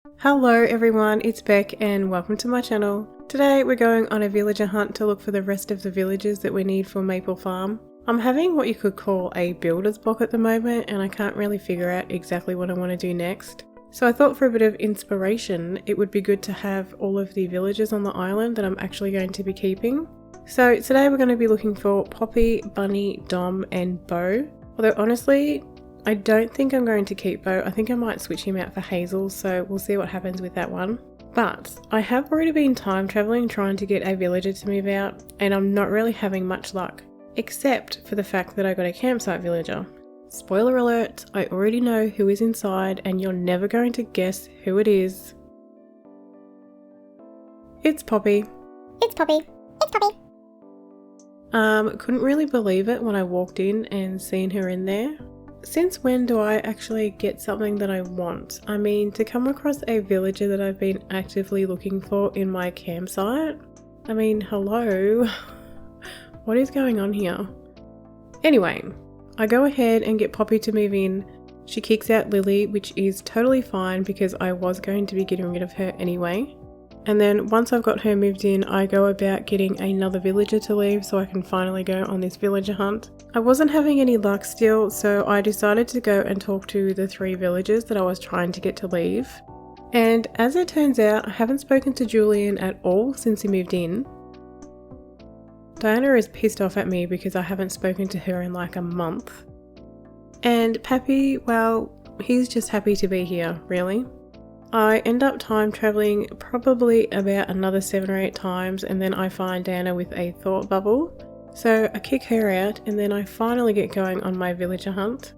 Hello everyone, it's Beck and welcome to my channel. Today we're going on a villager hunt to look for the rest of the villagers that we need for Maple Farm. I'm having what you could call a builder's block at the moment and I can't really figure out exactly what I want to do next. So I thought for a bit of inspiration it would be good to have all of the villagers on the island that I'm actually going to be keeping. So today we're going to be looking for Poppy, Bunny, Dom and Bo. Although honestly, I don't think I'm going to keep Bo. I think I might switch him out for Hazel, so we'll see what happens with that one. But I have already been time traveling trying to get a villager to move out and I'm not really having much luck. Except for the fact that I got a campsite villager. Spoiler alert, I already know who is inside and you're never going to guess who it is. It's Poppy. It's Poppy. It's Poppy. Couldn't really believe it when I walked in and seen her in there. Since when do I actually get something that I want? I mean, to come across a villager that I've been actively looking for in my campsite? I mean, hello? What is going on here? Anyway, I go ahead and get Poppy to move in. She kicks out Lily, which is totally fine because I was going to be getting rid of her anyway. And then once I've got her moved in, I go about getting another villager to leave so I can finally go on this villager hunt. I wasn't having any luck still, so I decided to go and talk to the 3 villagers that I was trying to get to leave. And as it turns out, I haven't spoken to Julian at all since he moved in. Diana is pissed off at me because I haven't spoken to her in like a month. And Pappy, well, he's just happy to be here, really. I end up time traveling probably about another 7 or 8 times and then I find Diana with a thought bubble. So I kick her out and then I finally get going on my villager hunt.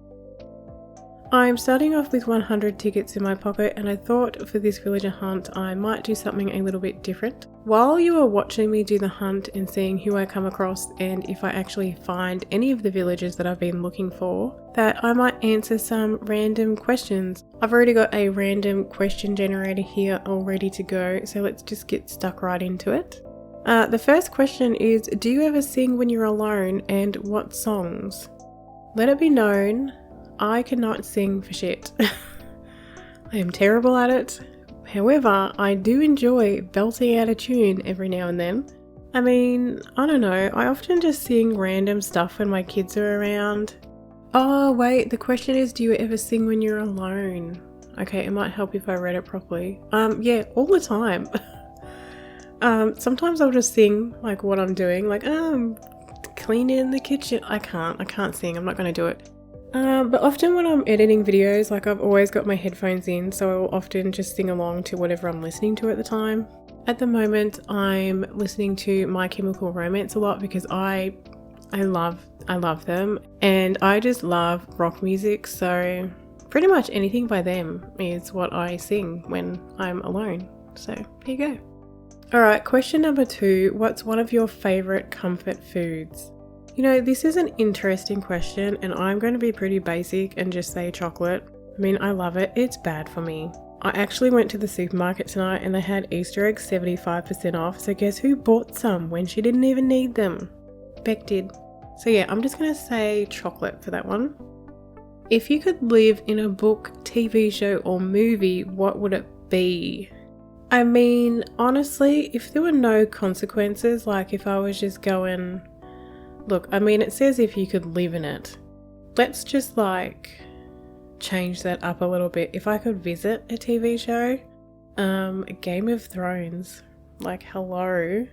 I'm starting off with 100 tickets in my pocket and I thought for this villager hunt I might do something a little bit different. While you are watching me do the hunt and seeing who I come across and if I actually find any of the villagers that I've been looking for, that I might answer some random questions. I've already got a random question generator here all ready to go, so let's just get stuck right into it. The first question is, do you ever sing when you're alone and what songs? Let it be known, I cannot sing for shit. I am terrible at it. However, I do enjoy belting out a tune every now and then. I mean, I don't know, I often just sing random stuff when my kids are around. Oh wait, the question is, do you ever sing when you're alone? Okay, it might help if I read it properly. Yeah, all the time. Sometimes I'll just sing like what I'm doing, like I'm cleaning the kitchen. I can't sing, I'm not going to do it. But often when I'm editing videos, like I've always got my headphones in, so I will often just sing along to whatever I'm listening to at the time. At the moment, I'm listening to My Chemical Romance a lot because I love them and I just love rock music, so pretty much anything by them is what I sing when I'm alone. So here you go. Alright, question number 2, what's one of your favourite comfort foods? You know, this is an interesting question and I'm going to be pretty basic and just say chocolate. I mean, I love it. It's bad for me. I actually went to the supermarket tonight and they had Easter eggs 75% off. So guess who bought some when she didn't even need them? Beck did. So yeah, I'm just going to say chocolate for that one. If you could live in a book, TV show or movie, what would it be? I mean, honestly, if there were no consequences, like if I was just going... Look, I mean, it says if you could live in it. Let's just like change that up a little bit. If I could visit a TV show, Game of Thrones, like hello.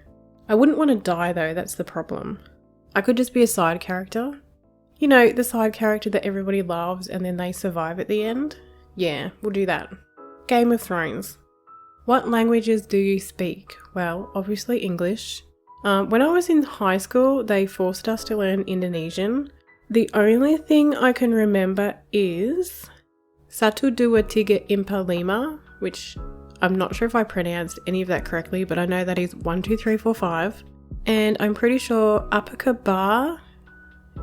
I wouldn't want to die though, that's the problem. I could just be a side character. You know, the side character that everybody loves and then they survive at the end. Yeah, we'll do that. Game of Thrones. What languages do you speak? Well, obviously English. When I was in high school, they forced us to learn Indonesian. The only thing I can remember is Satu Dua Tiga Empat Lima, which I'm not sure if I pronounced any of that correctly, but I know that is 1, 2, 3, 4, 5. And I'm pretty sure Apa Kabar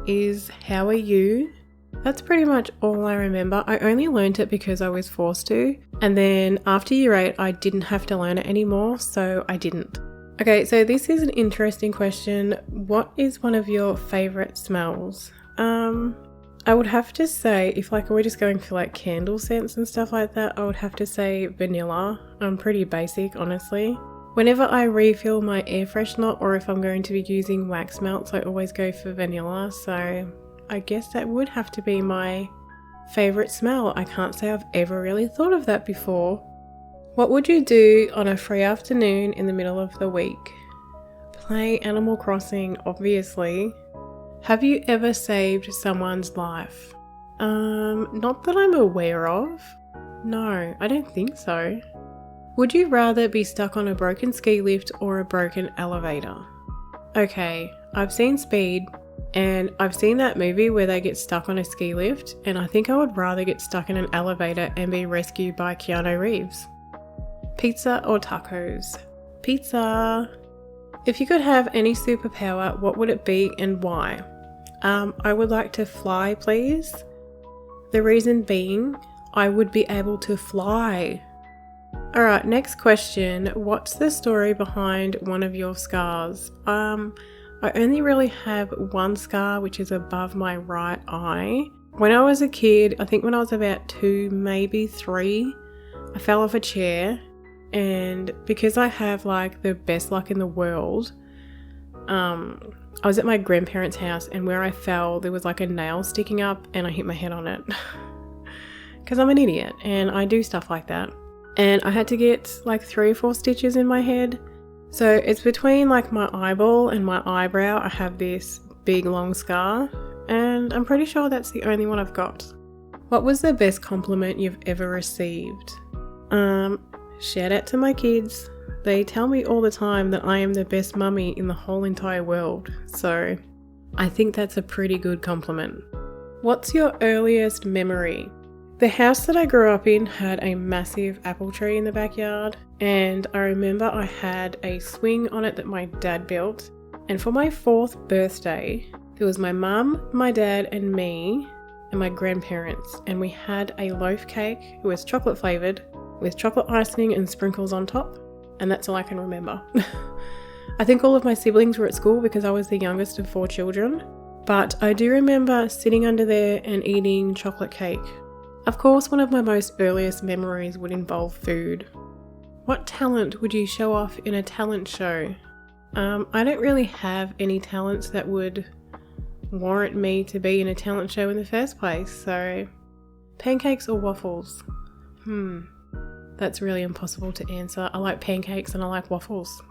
is how are you? That's pretty much all I remember. I only learned it because I was forced to. And then after year 8, I didn't have to learn it anymore, so I didn't. Okay, so this is an interesting question. What is one of your favourite smells? I would have to say, if like we're just going for like candle scents and stuff like that, I would have to say vanilla. I'm pretty basic, honestly. Whenever I refill my air freshener or if I'm going to be using wax melts, I always go for vanilla. So I guess that would have to be my favourite smell. I can't say I've ever really thought of that before. What would you do on a free afternoon in the middle of the week? Play Animal Crossing, obviously. Have you ever saved someone's life? Not that I'm aware of. No, I don't think so. Would you rather be stuck on a broken ski lift or a broken elevator? Okay, I've seen Speed, and I've seen that movie where they get stuck on a ski lift, and I think I would rather get stuck in an elevator and be rescued by Keanu Reeves. Pizza or tacos? Pizza. If you could have any superpower, what would it be and why? I would like to fly, please. The reason being, I would be able to fly. Alright, next question. What's the story behind one of your scars? I only really have one scar, which is above my right eye. When I was a kid, I think when I was about 2, maybe 3, I fell off a chair, and because I have like the best luck in the world, I was at my grandparents' house, and where I fell, there was like a nail sticking up, and I hit my head on it. Because I'm an idiot, and I do stuff like that. And I had to get like 3 or 4 stitches in my head. So it's between like my eyeball and my eyebrow. I have this big long scar, and I'm pretty sure that's the only one I've got. What was the best compliment you've ever received? Shout out to my kids. They tell me all the time that I am the best mummy in the whole entire world. So I think that's a pretty good compliment. What's your earliest memory? The house that I grew up in had a massive apple tree in the backyard, and I remember I had a swing on it that my dad built, and for my 4th birthday, there was my mum, my dad and me and my grandparents, and we had a loaf cake. It was chocolate flavoured with chocolate icing and sprinkles on top, and that's all I can remember. I think all of my siblings were at school because I was the youngest of 4 children, but I do remember sitting under there and eating chocolate cake. Of course, one of my most earliest memories would involve food. What talent would you show off in a talent show? I don't really have any talents that would warrant me to be in a talent show in the first place, so pancakes or waffles? That's really impossible to answer. I like pancakes and I like waffles.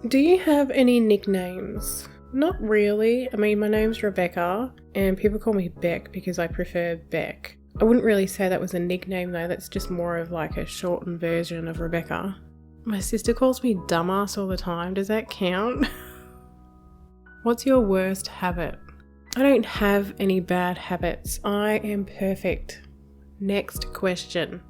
Do you have any nicknames? Not really. I mean, my name's Rebecca, and people call me Beck because I prefer Beck. I wouldn't really say that was a nickname though, that's just more of like a shortened version of Rebecca. My sister calls me dumbass all the time, does that count? What's your worst habit? I don't have any bad habits, I am perfect. Next question.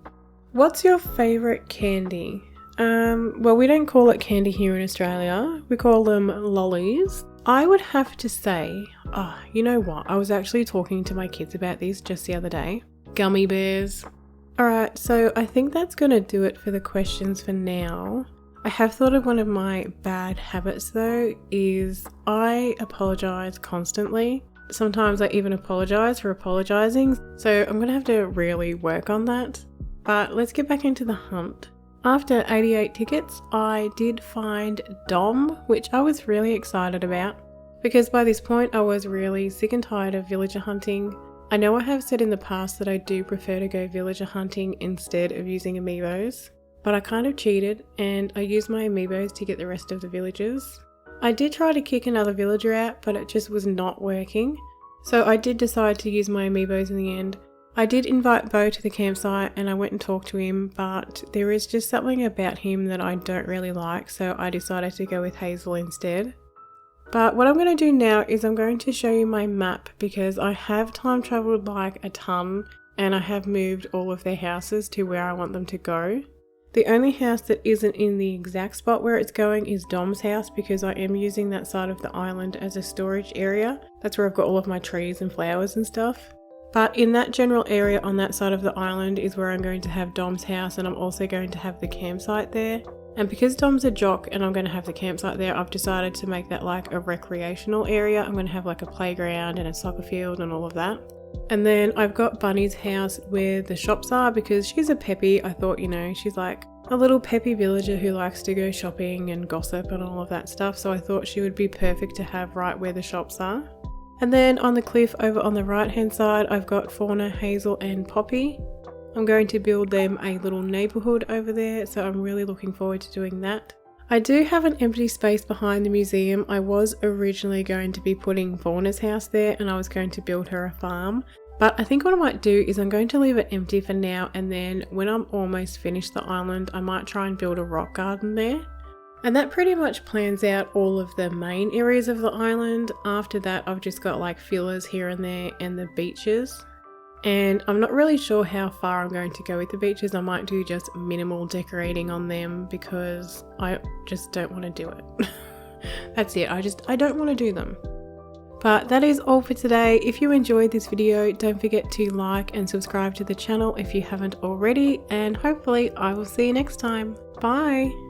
What's your favourite candy? Well, we don't call it candy here in Australia, we call them lollies. I would have to say, you know what, I was actually talking to my kids about this just the other day. Gummy bears. Alright, so I think that's going to do it for the questions for now. I have thought of one of my bad habits though, is I apologise constantly. Sometimes I even apologise for apologising, so I'm going to have to really work on that. But let's get back into the hunt. After 88 tickets, I did find Dom, which I was really excited about, because by this point I was really sick and tired of villager hunting. I know I have said in the past that I do prefer to go villager hunting instead of using amiibos, but I kind of cheated and I used my amiibos to get the rest of the villagers. I did try to kick another villager out, but it just was not working, so I did decide to use my amiibos in the end. I did invite Bo to the campsite and I went and talked to him, but there is just something about him that I don't really like, so I decided to go with Hazel instead. But what I'm going to do now is I'm going to show you my map, because I have time travelled like a ton and I have moved all of their houses to where I want them to go. The only house that isn't in the exact spot where it's going is Dom's house, because I am using that side of the island as a storage area. That's where I've got all of my trees and flowers and stuff. But in that general area on that side of the island is where I'm going to have Dom's house, and I'm also going to have the campsite there. And because Dom's a jock and I'm going to have the campsite there, I've decided to make that like a recreational area. I'm going to have like a playground and a soccer field and all of that. And then I've got Bunny's house where the shops are because she's a peppy. I thought, she's like a little peppy villager who likes to go shopping and gossip and all of that stuff. So I thought she would be perfect to have right where the shops are. And then on the cliff over on the right hand side, I've got Fauna, Hazel and Poppy. I'm going to build them a little neighbourhood over there, so I'm really looking forward to doing that. I do have an empty space behind the museum. I was originally going to be putting Fauna's house there and I was going to build her a farm. But I think what I might do is I'm going to leave it empty for now, and then when I'm almost finished the island, I might try and build a rock garden there. And that pretty much plans out all of the main areas of the island. After that, I've just got like fillers here and there and the beaches. And I'm not really sure how far I'm going to go with the beaches. I might do just minimal decorating on them because I just don't want to do it. That's it. I don't want to do them. But that is all for today. If you enjoyed this video, don't forget to like and subscribe to the channel if you haven't already, and hopefully I will see you next time. Bye!